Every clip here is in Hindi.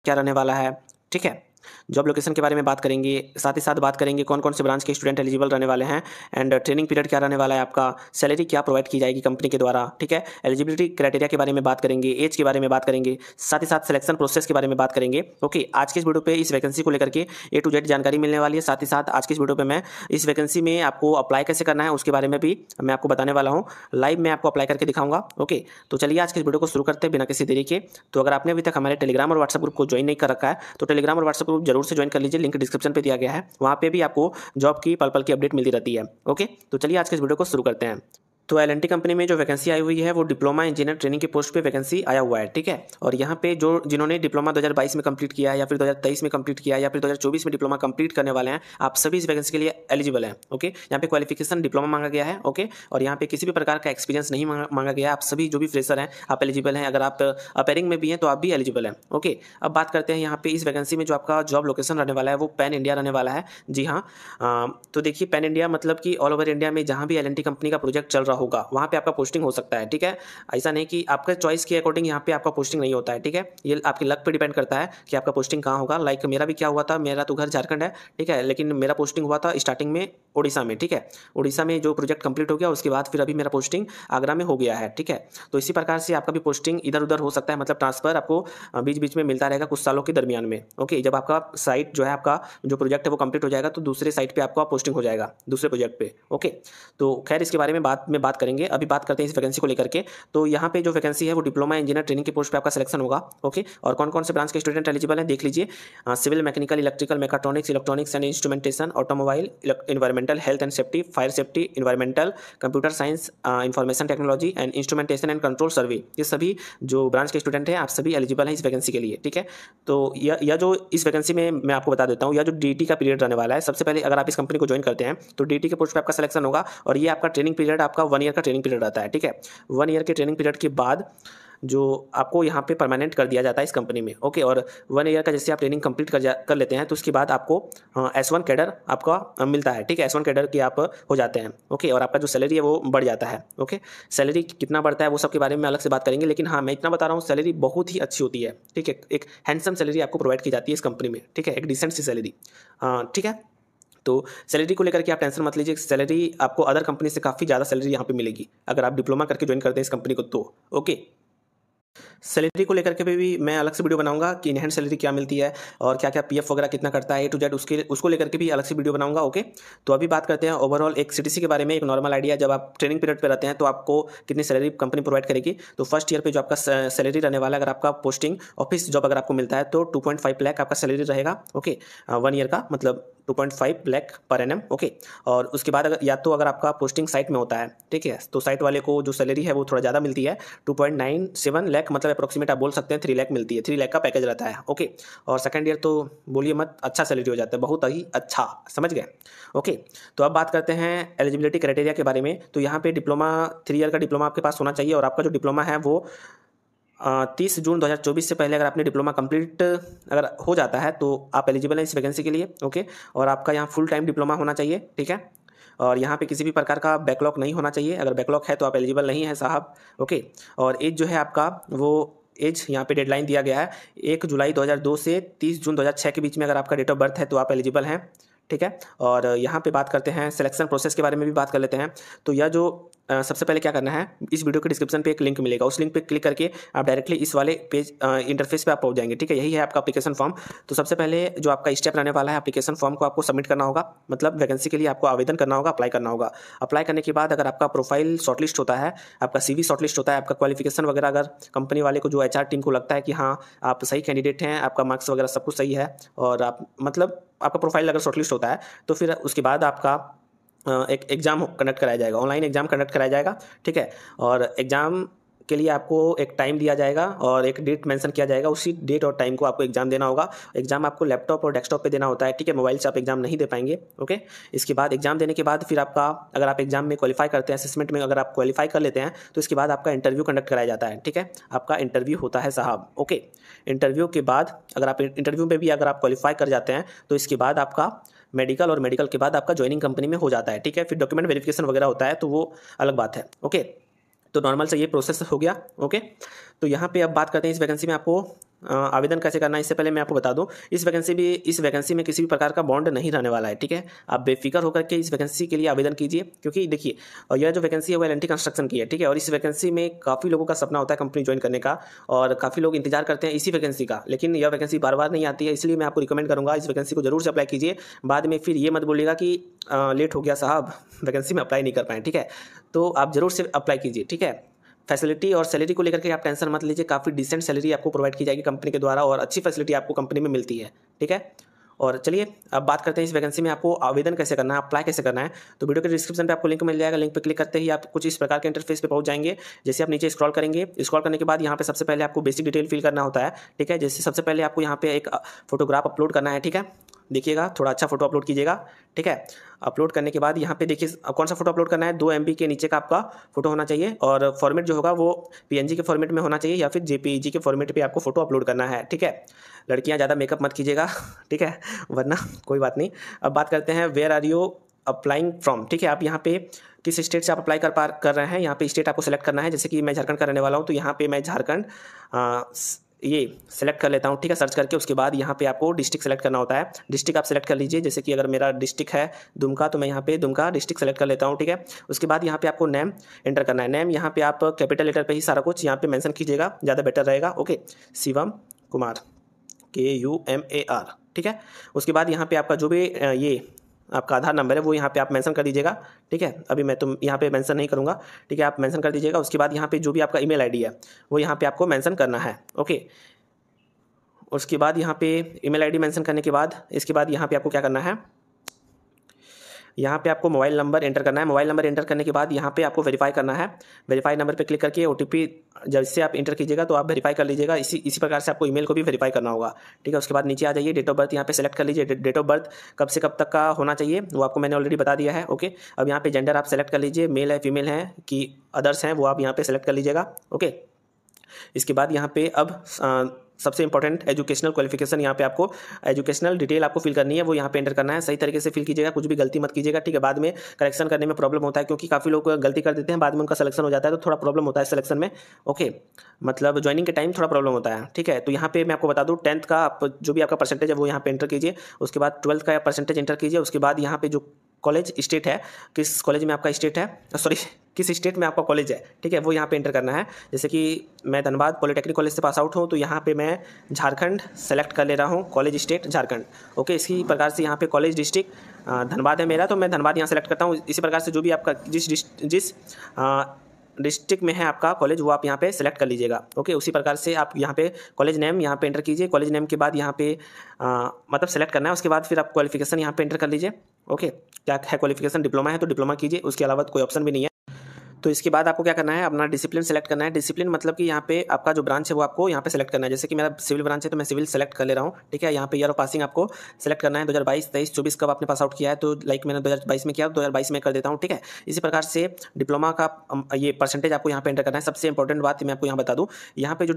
क्या रहने वाला है, ठीक है। जॉब लोकेशन के बारे में बात करेंगे, साथ ही साथ बात करेंगे कौन कौन से ब्रांच के स्टूडेंट एलिजिबल रहने वाले हैं, एंड ट्रेनिंग पीरियड क्या रहने वाला है आपका, सैलरी क्या प्रोवाइड की जाएगी कंपनी के द्वारा, ठीक है। एलिजिबिलिटी क्राइटेरिया के बारे में बात करेंगे, एज के बारे में बात करेंगे, साथ ही साथ सिलेक्शन प्रोसेस के बारे में बात करेंगे। ओके, आज के इस वीडियो पे इस वैकेंसी को लेकर के A to Z जानकारी मिलने वाली है। साथ ही साथ आज के इस वीडियो पे मैं इस वैकेंसी में आपको अप्लाई कैसे करना है उसके बारे में भी मैं आपको बताने वाला हूँ। लाइव में आपको अप्लाई करके दिखाऊंगा। ओके, तो चलिए आज के इस वीडियो को शुरू करते हैं बिना किसी देरी के। तो अगर आपने अभी तक हमारे टेलीग्राम और व्हाट्सएप ग्रुप को ज्वाइन नहीं कर रखा है तो टेलीग्राम और व्हाट्सएप ग्रुप जरूर से ज्वाइन कर लीजिए, लिंक डिस्क्रिप्शन पे दिया गया है। वहाँ पे भी आपको जॉब की पल पल की अपडेट मिलती रहती है। ओके, तो चलिए आज के इस वीडियो को शुरू करते हैं। तो L&T कंपनी में जो वैकेंसी आई हुई है वो डिप्लोमा इंजीनियर ट्रेनिंग की पोस्ट पे वैकेंसी आया हुआ है, ठीक है। और यहाँ पे जो जिन्होंने डिप्लोमा 2022 में कंप्लीट किया है या फिर 2023 में कंप्लीट किया है या फिर 2024 में डिप्लोमा कंप्लीट करने वाले हैं, आप सभी इस वैकेंसी के लिए एलिजिबल हैं। ओके, यहाँ पे क्वालिफिकेशन डिप्लोमा मांगा गया है। ओके, और यहाँ पे किसी भी प्रकार का एक्सपीरियंस नहीं मांगा गया है। आप सभी जो भी फ्रेशर हैं आप एलिजिबल हैं। अगर आप अपेयरिंग में भी हैं तो आप भी एलिजिबल हैं। ओके, अब बात करते हैं यहाँ पे इस वैकेंसी में जो आपका जॉब लोकेशन रहने वाला है वो पैन इंडिया रहने वाला है। जी हाँ, तो देखिए पैन इंडिया मतलब कि ऑल ओवर इंडिया में जहाँ भी L&T कंपनी का प्रोजेक्ट चल रहा होगा वहाँ पे आपका पोस्टिंग हो सकता है, ठीक है। ऐसा नहीं कि आपके चॉइस के अकॉर्डिंग यहाँ पे आपका पोस्टिंग नहीं होता है, ठीक है। ये आपके लक पे डिपेंड करता है कि आपका पोस्टिंग कहाँ होगा। लाइक मेरा भी क्या हुआ था, मेरा तो घर झारखंड है, ठीक है, लेकिन मेरा पोस्टिंग हुआ था स्टार्टिंग में उड़ीसा में, ठीक है। उड़ीसा में जो प्रोजेक्ट कंप्लीट हो गया उसके बाद फिर अभी मेरा पोस्टिंग आगरा में हो गया है, ठीक है। तो इसी प्रकार से आपका भी पोस्टिंग इधर उधर हो सकता है, मतलब ट्रांसफर आपको बीच बीच में मिलता रहेगा कुछ सालों के दरमियान में। ओके, जब आपका साइट जो है आपका जो प्रोजेक्ट है वो कंप्लीट हो जाएगा तो दूसरे साइट पे आपका पोस्टिंग हो जाएगा दूसरे प्रोजेक्ट पे। ओके, तो खैर इसके बारे में बात करेंगे। अभी बात करते हैं इस वैकेंसी को लेकर के। तो यहाँ पे जो वैकेंसी है वो डिप्लोमा इंजीनियर ट्रेनिंग की पोस्ट पे आपका सिलेक्शन होगा। ओके, और कौन कौन से ब्रांच के स्टूडेंट एलिजिबल हैं देख लीजिए। Civil, mechanical, electrical, mechatronics, electronics and instrumentation, automobile, environmental, health and safety, fire safety, environmental, computer science, information technology and instrumentation and control survey, ये सभी जो ब्रांच के स्टूडेंट हैं आप सभी एलिजिबल हैं इस वैकेंसी के लिए, ठीक है। तो यह जो इस वैकेंसी में मैं आपको बता देता हूँ, यह जो DT का पीरियड रहने वाला है, सबसे पहले अगर आप इस कंपनी को ज्वाइन करते हैं तो DT के पोस्ट पे आपका सिलेक्शन होगा और ये आपका ट्रेनिंग पीरियड आपका 1 ईयर का ट्रेनिंग पीरियड रहता है, ठीक है। 1 ईयर के ट्रेनिंग पीरियड के बाद जो आपको यहाँ पे परमानेंट कर दिया जाता है इस कंपनी में। ओके, और 1 ईयर का जैसे आप ट्रेनिंग कंप्लीट कर लेते हैं तो उसके बाद आपको S1 कैडर आपका मिलता है, ठीक है। S1 कैडर के आप हो जाते हैं। ओके, और आपका जो सैलरी है वो बढ़ जाता है। ओके, सैलरी कितना बढ़ता है वो सब के बारे में अलग से बात करेंगे, लेकिन हाँ मैं इतना बता रहा हूँ सैलरी बहुत ही अच्छी होती है, ठीक है। एक हैंडसम सैलरी आपको प्रोवाइड की जाती है इस कंपनी में, ठीक है, एक डिसेंट सी सैलरी, ठीक है। तो सैलरी को लेकर के आप टेंशन मत लीजिए, सैलरी आपको अदर कंपनी से काफ़ी ज़्यादा सैलरी यहाँ पे मिलेगी अगर आप डिप्लोमा करके ज्वाइन करते हैं इस कंपनी को तो। ओके, सैलरी को लेकर के भी मैं अलग से वीडियो बनाऊंगा कि इन हैंड सैलरी क्या मिलती है और क्या क्या PF वगैरह कितना करता है A to Z, उसको लेकर के भी अलग से वीडियो बनाऊंगा। ओके, तो अभी बात करते हैं ओवरऑल एक CTC के बारे में, एक नॉर्मल आइडिया। जब आप ट्रेनिंग पीरियड पे रहते हैं तो आपको कितनी सैलरी कंपनी प्रोवाइड करेगी। तो फर्स्ट ईयर पे जो आपका सैलरी रहने वाला है, अगर आपका पोस्टिंग ऑफिस जॉब अगर आपको मिलता है तो 2.5 लाख आपका सैलरी रहेगा। ओके, 1 ईयर का मतलब 2.5 लाख पर एनम। ओके, और उसके बाद अगर आपका पोस्टिंग साइट में होता है, ठीक है, तो साइट वाले को जो सैलरी है वो थोड़ा ज़्यादा मिलती है, 2.97 लाख, मतलब अप्रोक्सीमेट आप बोल सकते हैं 3 लाख मिलती है, 3 लाख का पैकेज रहता है। ओके, और सेकंड ईयर तो बोलिए मत, अच्छा सैलरी हो जाता है, बहुत ही अच्छा, समझ गए। ओके, तो अब बात करते हैं एलिजिबिलिटी क्राइटेरिया के बारे में। तो यहाँ पे डिप्लोमा 3 ईयर का डिप्लोमा आपके पास होना चाहिए और आपका जो डिप्लोमा है वो 30 जून 2024 से पहले अगर आपने डिप्लोमा कंप्लीट अगर हो जाता है तो आप एलिजिबल हैं इस वैकेंसी के लिए। ओके, और आपका यहाँ फुल टाइम डिप्लोमा होना चाहिए, ठीक है। और यहाँ पे किसी भी प्रकार का बैकलॉग नहीं होना चाहिए, अगर बैकलॉग है तो आप एलिजिबल नहीं है साहब। ओके, और एज जो है आपका वो एज यहाँ पे डेडलाइन दिया गया है 1 जुलाई 2002 से 30 जून 2006 के बीच में अगर आपका डेट ऑफ बर्थ है तो आप एलिजिबल हैं, ठीक है। और यहाँ पे बात करते हैं सिलेक्शन प्रोसेस के बारे में भी बात कर लेते हैं। तो यह जो सबसे पहले क्या करना है, इस वीडियो के डिस्क्रिप्शन पे एक लिंक मिलेगा, उस लिंक पे क्लिक करके आप डायरेक्टली इस वाले पेज इंटरफेस पे आप पहुंच जाएंगे, ठीक है। यही है आपका एप्लीकेशन फॉर्म। तो सबसे पहले जो आपका स्टेप रहने वाला है, एप्लीकेशन फॉर्म को आपको सबमिट करना होगा, मतलब वैकेंसी के लिए आपको आवेदन करना होगा, अप्लाई करना होगा। अप्लाई करने के बाद अगर आपका प्रोफाइल शॉर्टलिस्ट होता है, आपका CV शॉर्टलिस्ट होता है, आपका क्वालिफिकेशन वगैरह अगर कंपनी वाले को जो HR टीम को लगता है कि हाँ आप सही कैंडिडेट हैं, आपका मार्क्स वगैरह सब कुछ सही है और आप मतलब आपका प्रोफाइल अगर शॉर्टलिस्ट होता है तो फिर उसके बाद आपका एक एग्ज़ाम कंडक्ट कराया जाएगा, ऑनलाइन एग्ज़ाम कंडक्ट कराया जाएगा, ठीक है। और एग्ज़ाम के लिए आपको एक टाइम दिया जाएगा और एक डेट मेंशन किया जाएगा, उसी डेट और टाइम को आपको एग्जाम देना होगा। एग्जाम आपको लैपटॉप और डेस्कटॉप पे देना होता है, ठीक है, मोबाइल से आप एग्जाम नहीं दे पाएंगे। ओके, इसके बाद एग्जाम देने के बाद फिर आपका अगर आप एग्जाम में क्वालिफाई करते हैं, असेसमेंट में अगर आप क्वालिफाई कर लेते हैं तो इसके बाद आपका इंटरव्यू कंडक्ट कराया जाता है, ठीक है, आपका इंटरव्यू होता है साहब। ओके, इंटरव्यू के बाद अगर आप इंटरव्यू में भी अगर आप क्वालिफाई कर जाते हैं तो इसके बाद आपका मेडिकल और मेडिकल के बाद आपका ज्वाइनिंग कंपनी में हो जाता है, ठीक है। फिर डॉक्यूमेंट वेरिफिकेशन वगैरह होता है तो वो अलग बात है। ओके, तो नॉर्मल से ये प्रोसेस हो गया। ओके, तो यहाँ पे अब बात करते हैं इस वैकेंसी में आपको आवेदन कैसे करना है इससे पहले मैं आपको बता दूं, इस वैकेंसी में किसी भी प्रकार का बॉन्ड नहीं रहने वाला है, ठीक है। आप बेफिक्र होकर के इस वैकेंसी के लिए आवेदन कीजिए, क्योंकि देखिए और यह जो वैकेंसी है वो एल&टी कंस्ट्रक्शन की है, ठीक है। और इस वैकेंसी में काफ़ी लोगों का सपना होता है कंपनी ज्वाइन करने का, और काफ़ी लोग इंतजार करते हैं इसी वैकेंसी का, लेकिन यह वैकेंसी बार बार नहीं आती है। इसलिए मैं आपको रिकमेंड करूँगा इस वैकेंसी को जरूर से अप्लाई कीजिए। बाद में फिर ये मत बोलिएगा कि लेट हो गया साहब, वैकेंसी में अप्लाई नहीं कर पाए, ठीक है। तो आप जरूर से अप्लाई कीजिए, ठीक है। फैसिलिटी और सैलरी को लेकर के आप टेंशन मत लीजिए, काफ़ी डिसेंट सैलरी आपको प्रोवाइड की जाएगी कंपनी के द्वारा, और अच्छी फैसिलिटी आपको कंपनी में मिलती है, ठीक है। और चलिए अब बात करते हैं इस वैकेंसी में आपको आवेदन कैसे करना है, अप्लाई कैसे करना है। तो वीडियो के डिस्क्रिप्शन पे आपको लिंक मिल जाएगा, लिंक पे क्लिक करते ही आप कुछ इस प्रकार के इंटरफेस पे पहुंच जाएंगे। जैसे आप नीचे स्क्रॉल करेंगे, स्क्रॉल करने के बाद यहाँ पे सबसे पहले आपको बेसिक डिटेल फिल करना होता है, ठीक है। जैसे सबसे पहले आपको यहाँ पे एक फोटोग्राफ अपलोड करना है, ठीक है। देखिएगा थोड़ा अच्छा फोटो अपलोड कीजिएगा, ठीक है। अपलोड करने के बाद यहाँ पे देखिए कौन सा फोटो अपलोड करना है, 2 MB के नीचे का आपका फोटो होना चाहिए, और फॉर्मेट जो होगा वो PNG के फॉर्मेट में होना चाहिए या फिर JPEG के फॉर्मेट पे आपको फोटो अपलोड करना है, ठीक है। लड़कियाँ ज़्यादा मेकअप मत कीजिएगा, ठीक है, वरना कोई बात नहीं। अब बात करते हैं where are you applying from, ठीक है। आप यहाँ पे किस स्टेट से आप अप्लाई कर रहे हैं, यहाँ पे स्टेट आपको सेलेक्ट करना है। जैसे कि मैं झारखंड का रहने वाला हूँ, तो यहाँ पे मैं झारखंड ये सेलेक्ट कर लेता हूँ, ठीक है, सर्च करके। उसके बाद यहाँ पे आपको डिस्ट्रिक्ट सेलेक्ट करना होता है, डिस्ट्रिक्ट आप सेलेक्ट कर लीजिए। जैसे कि अगर मेरा डिस्ट्रिक्ट है दुमका, तो मैं यहाँ पे दुमका डिस्ट्रिक्ट सेलेक्ट कर लेता हूँ, ठीक है। उसके बाद यहाँ पे आपको नेम एंटर करना है। नेम यहाँ पे आप कैपिटल लेटर पे ही सारा कुछ यहाँ पे मेंशन कीजिएगा, ज़्यादा बेटर रहेगा, ओके। शिवम कुमार, KUMAR, ठीक है। उसके बाद यहाँ पे आपका जो भी ये आपका आधार नंबर है वो यहाँ पे आप मेंशन कर दीजिएगा, ठीक है। अभी मैं तो यहाँ पे मेंशन नहीं करूँगा, ठीक है, आप मेंशन कर दीजिएगा। उसके बाद यहाँ पे जो भी आपका ईमेल आईडी है वो यहाँ पे आपको मेंशन करना है, ओके। उसके बाद यहाँ पे ईमेल आईडी मेंशन करने के बाद इसके बाद यहाँ पे आपको क्या करना है, यहाँ पे आपको मोबाइल नंबर एंटर करना है। मोबाइल नंबर एंटर करने के बाद यहाँ पे आपको वेरीफाई करना है। वेरीफाई नंबर पे क्लिक करके OTP जब से आप एंटर कीजिएगा तो आप वेरीफाई कर लीजिएगा। इसी प्रकार से आपको ईमेल को भी वेरीफाई करना होगा, ठीक है। उसके बाद नीचे आ जाइए, डेट ऑफ बर्थ यहाँ पे सेलेक्ट कर लीजिए। डेट ऑफ बर्थ कब से कब तक का होना चाहिए वो आपको मैंने ऑलरेडी बता दिया है, ओके। अब यहाँ पे जेंडर आप सेलेक्ट कर लीजिए, मेल है फीमेल है कि अदर्स हैं वो आप यहाँ पे सेलेक्ट कर लीजिएगा, ओके। इसके बाद यहाँ पे अब सबसे इंपॉर्टेंट एजुकेशनल क्वालिफिकेशन, यहाँ पे आपको एजुकेशनल डिटेल आपको फिल करनी है, वो यहाँ पे एंटर करना है। सही तरीके से फिल कीजिएगा, कुछ भी गलती मत कीजिएगा, ठीक है। बाद में करेक्शन करने में प्रॉब्लम होता है, क्योंकि काफ़ी लोग गलती कर देते हैं, बाद में उनका सिलेक्शन हो जाता है, तो थोड़ा प्रॉब्लम होता है सिलेक्शन में, ओके। मतलब ज्वाइनिंग के टाइम थोड़ा प्रॉब्लम होता है, ठीक है। तो यहाँ पे मैं आपको बता दूँ 10th का आप जो भी आपका परसेंटेज है वो यहाँ पे एंटर कीजिए। उसके बाद 12th का परसेंटेज एंटर कीजिए। उसके बाद यहाँ पे जो कॉलेज स्टेट है, किस कॉलेज में आपका स्टेट है, सॉरी किस स्टेट में आपका कॉलेज है, ठीक है, वो यहाँ पे एंटर करना है। जैसे कि मैं धनबाद पॉलिटेक्निक कॉलेज से पास आउट हूँ, तो यहाँ पे मैं झारखंड सेलेक्ट कर ले रहा हूँ, कॉलेज स्टेट झारखंड, ओके। इसी प्रकार से यहाँ पे कॉलेज डिस्ट्रिक्ट धनबाद है मेरा, तो मैं धनबाद यहाँ सेलेक्ट करता हूँ। इसी प्रकार से जो भी आपका जिस डिस्ट्रिक्ट में है आपका कॉलेज वो आप यहाँ पे सेलेक्ट कर लीजिएगा, ओके। उसी प्रकार से आप यहाँ पे कॉलेज नेम यहाँ पे एंटर कीजिए। कॉलेज नेम के बाद यहाँ पे मतलब सेलेक्ट करना है। उसके बाद फिर आप क्वालिफिकेशन यहाँ पे एंटर कर लीजिए, ओके। क्या है क्वालिफिकेशन, डिप्लोमा है तो डिप्लोमा कीजिए, उसके अलावा कोई ऑप्शन भी नहीं है। तो इसके बाद आपको क्या करना है, अपना डिसिप्लिन सेलेक्ट करना है। डिसिप्लिन मतलब कि यहाँ पे आपका जो ब्रांच है वो आपको यहाँ पे सेलेक्ट करना है। जैसे कि मेरा सिविल ब्रांच है तो मैं सिविल सेलेक्ट कर ले रहा हूँ, ठीक है। यहाँ पे ईयर ऑफ पासिंग आपको सेलेक्ट करना है, 2022, 23, 24 कब आपने पास आउट किया है, तो लाइक मैंने 2022 में किया, 2022 में कर देता हूँ, ठीक है। इसी प्रकार से डिप्लोमा का ये परसेंटेज आपको यहाँ पे एंटर करना है। सबसे इंपॉर्टेंट बात मैं आपको यहाँ बता दूँ, यहाँ पे जो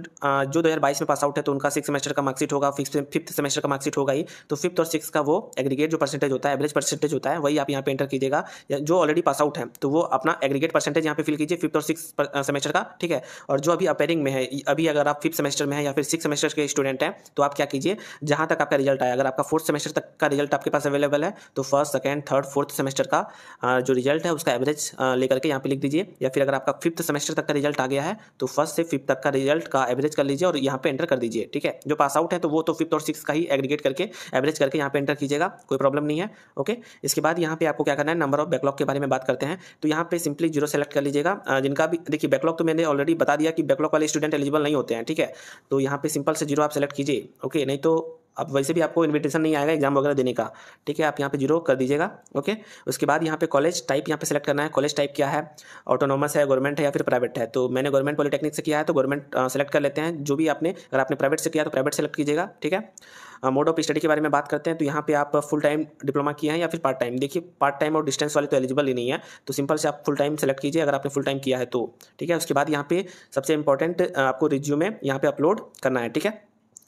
2022 में पास आउट है तो उनका 6 सेमेस्टर का मार्कशीट होगा, 5th सेमेस्टर का मार्कशीट होगा ही, तो 5th और 6th का वो एग्रीगेट जो परसेंटेज होता है, एवरेज परसेंटेज होता है, वही आप यहाँ पे एंटर कीजिएगा। जो ऑलरेडी पास आउट है तो वो अपना एग्रीगेट परसेंटेज यहाँ पे फिल कीजिए 5th और 6th सेमेस्टर का, ठीक है। और जो अभी अपेयरिंग में है, अभी अगर आप 5th सेमेस्टर में है या फिर 6th सेमेस्टर के स्टूडेंट हैं, तो आप क्या कीजिए, जहां तक आपका रिजल्ट आया, अगर आपका 4th सेमेस्टर तक का रिजल्ट आपके पास अवेलेबल है तो 1st, 2nd, 3rd, 4th semester का जो रिजल्ट है उसका एवरेज लेकर के यहाँ पे लिख दीजिए। या फिर अगर आपका 5th सेमेस्टर तक का रिजल्ट आ गया है तो 1st से 5th तक का रिजल्ट का एवरेज कर लीजिए और यहाँ पे एंटर कर दीजिए, ठीक है। जो पास आउट है तो वो तो 5th और 6th का ही एग्रीगेट करके एवरेज करके यहाँ पे एंटर कीजिएगा, कोई प्रॉब्लम नहीं है, ओके। इसके बाद यहाँ पे आपको क्या करना है, नंबर ऑफ बैकलॉग के बारे में बात करते हैं। तो यहाँ पे सिंपली 0 सेलेक्ट कर लीजिएगा। जिनका भी देखिए बैकलॉग तो मैंने ऑलरेडी बता दिया कि बैकलॉग वाले स्टूडेंट एलिजिबल नहीं होते हैं, ठीक है। तो यहाँ पे सिंपल से 0 आप सेलेक्ट कीजिए, ओके। नहीं तो अब वैसे भी आपको इन्विटेशन नहीं आएगा एग्जाम वगैरह देने का, ठीक है। आप यहाँ पे 0 कर दीजिएगा, ओके। उसके बाद यहाँ पे कॉलेज टाइप यहाँ पे सेलेक्ट करना है। कॉलेज टाइप क्या है, ऑटोनॉमस है, गवर्नमेंट है या फिर प्राइवेट है। तो मैंने गवर्नमेंट पॉलिटेक्निक से किया है तो गवर्नमेंट सेलेक्ट कर लेते हैं। जो भी आपने अगर आपने प्राइवेट से किया तो प्राइवेट सेलेक्ट कीजिएगा, ठीक है। मोड ऑफ स्टडी के बारे में बात करते हैं। तो यहाँ पे आप फुल टाइम डिप्लोमा किया है या फिर पार्ट टाइम। देखिए पार्ट टाइम और डिस्टेंस वाले तो एलिजिबल ही नहीं है, तो सिंपल से आप फुल टाइम सेलेक्ट कीजिए अगर आपने फुल टाइम किया है तो, ठीक है। उसके बाद यहाँ पे सबसे इंपॉर्टेंट आपको रिज्यूमे यहाँ पे अपलोड करना है, ठीक है।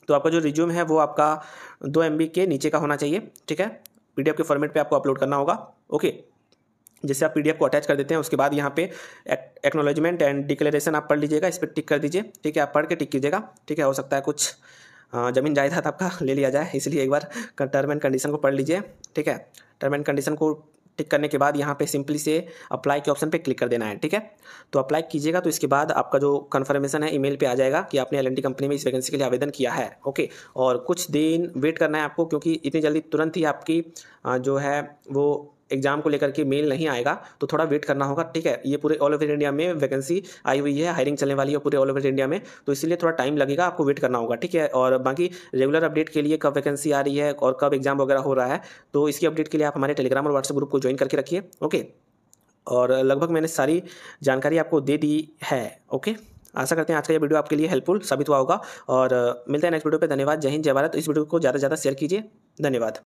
तो आपका जो रिज्यूम है वो आपका 2 MB के नीचे का होना चाहिए, ठीक है। PDF के फॉर्मेट पे आपको अपलोड करना होगा, ओके। जैसे आप PDF को अटैच कर देते हैं उसके बाद यहाँ पे एक्नॉलेजमेंट एंड डिक्लेरेशन आप पढ़ लीजिएगा, इस पर टिक कर दीजिए, ठीक है। आप पढ़ के टिक कीजिएगा, ठीक है। हो सकता है कुछ ज़मीन जायदाद आपका ले लिया जाए, इसलिए एक बार टर्म एंड कंडीशन को पढ़ लीजिए, ठीक है। टर्म एंड कंडीशन को टिक करने के बाद यहाँ पे सिंपली से अप्लाई के ऑप्शन पे क्लिक कर देना है, ठीक है। तो अप्लाई कीजिएगा तो इसके बाद आपका जो कन्फर्मेशन है ईमेल पे आ जाएगा कि आपने L&T कंपनी में इस वैकेंसी के लिए आवेदन किया है, ओके। और कुछ दिन वेट करना है आपको, क्योंकि इतनी जल्दी तुरंत ही आपकी जो है वो एग्जाम को लेकर के मेल नहीं आएगा, तो थोड़ा वेट करना होगा, ठीक है। ये पूरे ऑल ओवर इंडिया में वैकेंसी आई हुई है, हायरिंग चलने वाली है पूरे ऑल ओवर इंडिया में, तो इसलिए थोड़ा टाइम लगेगा, आपको वेट करना होगा, ठीक है। और बाकी रेगुलर अपडेट के लिए कब वैकेंसी आ रही है और कब एग्जाम वगैरह हो रहा है, तो इसकी अपडेट के लिए आप हमारे टेलीग्राम और व्हाट्सएप ग्रुप को ज्वाइन करके रखिए, ओके। और लगभग मैंने सारी जानकारी आपको दे दी है, ओके। आशा करते हैं आज का ये वीडियो आपके लिए हेल्पफुल साबित हुआ होगा, और मिलते हैं नेक्स्ट वीडियो पे। धन्यवाद। जय हिंद, जय भारत। इस वीडियो को ज़्यादा से ज़्यादा शेयर कीजिए। धन्यवाद।